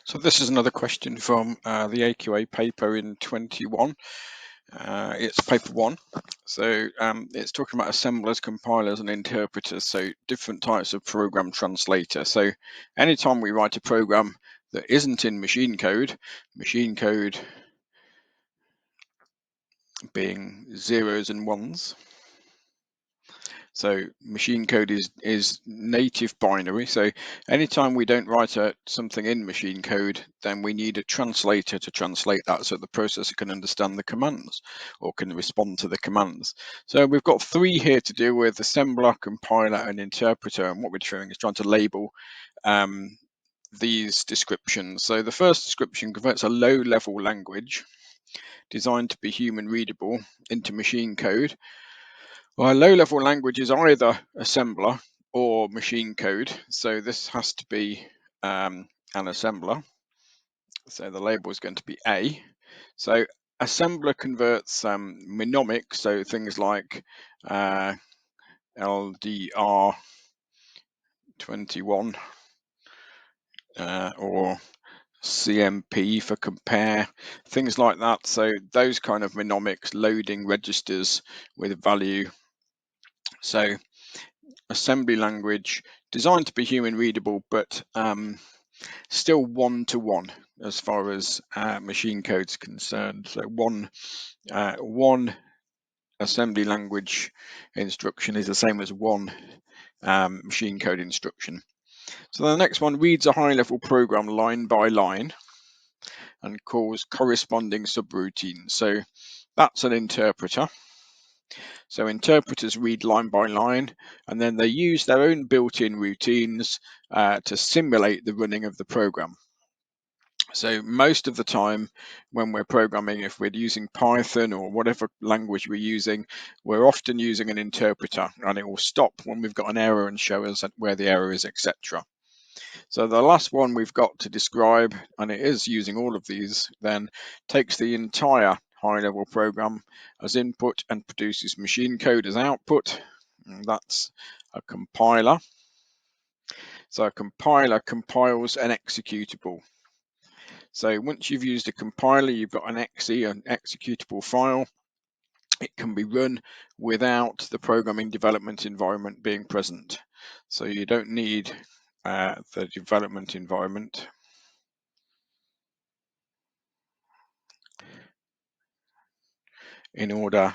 So this is another question from the AQA paper in 21. It's paper 1. So it's talking about assemblers, compilers and interpreters, so different types of program translator. So anytime we write a program that isn't in machine code being zeros and ones. So machine code is native binary. So anytime we don't write something in machine code, then we need a translator to translate that so the processor can understand the commands or can respond to the commands. So we've got 3 here to deal with: assembler, compiler, and interpreter. And what we're doing is trying to label these descriptions. So the first description converts a low-level language designed to be human readable into machine code. Well, a low-level language is either assembler or machine code, so this has to be an assembler. So the label is going to be A. So assembler converts mnemonic, so things like LDR21 or CMP for compare, things like that. So those kind of mnemonics, loading registers with value. So assembly language designed to be human readable, but still one-to-one as far as machine code's concerned. So one assembly language instruction is the same as one machine code instruction. So the next one reads a high-level program line by line and calls corresponding subroutines. So that's an interpreter. So interpreters read line by line, and then they use their own built-in routines to simulate the running of the program. So most of the time when we're programming, if we're using Python or whatever language we're using, we're often using an interpreter, and it will stop when we've got an error and show us where the error is, etc. So the last one we've got to describe, and it is using all of these, then takes the entire high-level program as input and produces machine code as output. And that's a compiler. So a compiler compiles an executable. So once you've used a compiler, you've got an exe, an executable file. It can be run without the programming development environment being present. So you don't need the development environment. In order,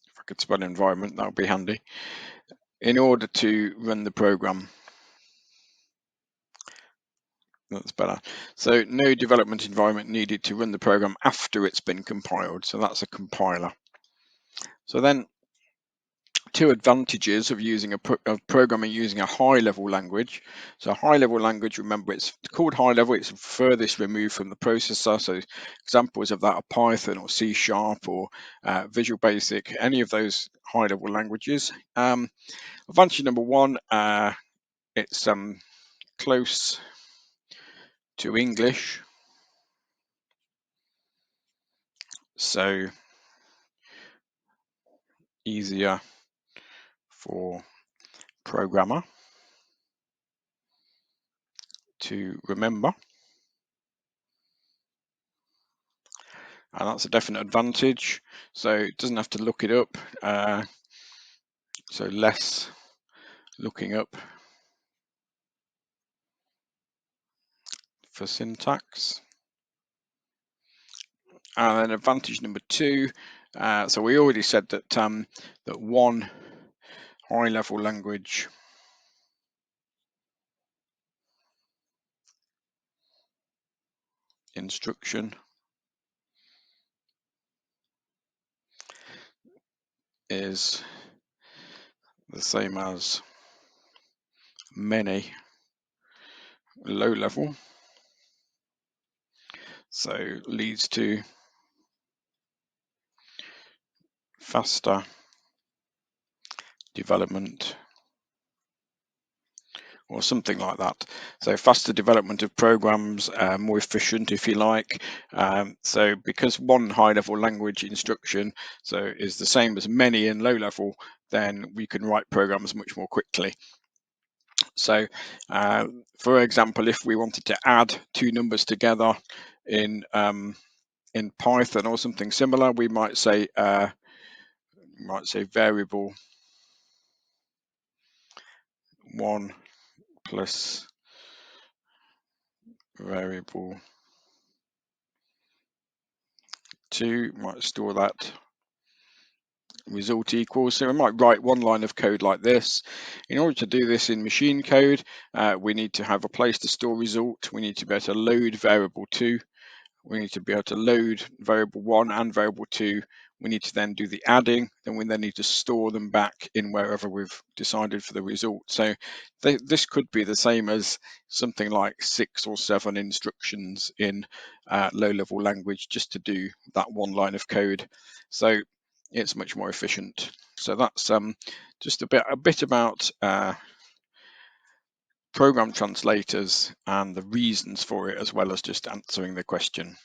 if I could spell environment, that would be handy, in order to run the program. That's better. So no development environment needed to run the program after it's been compiled. So that's a compiler. So then 2 advantages of using of programming using a high-level language. So high-level language, remember, it's called high-level, it's furthest removed from the processor. So examples of that are Python or C# or Visual Basic, any of those high-level languages. Advantage number 1, it's close to English. So easier for programmer to remember, and that's a definite advantage. So it doesn't have to look it up, so less looking up for syntax. And then advantage number 2, so we already said that that one high-level language instruction is the same as many low-level, so leads to faster development or something like that. So faster development of programs, more efficient, if you like. So because one high-level language instruction is the same as many in low-level, then we can write programs much more quickly. So for example, if we wanted to add two numbers together in Python or something similar, we might say variable 1 plus variable 2, might store that result equals. So we might write one line of code like this. In order to do this in machine code, we need to have a place to store result. We need to be able to load variable 2. We need to be able to load variable 1 and variable 2. We need to then do the adding, then we then need to store them back in wherever we've decided for the result. So this could be the same as something like 6 or 7 instructions in low-level language just to do that one line of code. So it's much more efficient. So that's just a bit about program translators and the reasons for it, as well as just answering the question.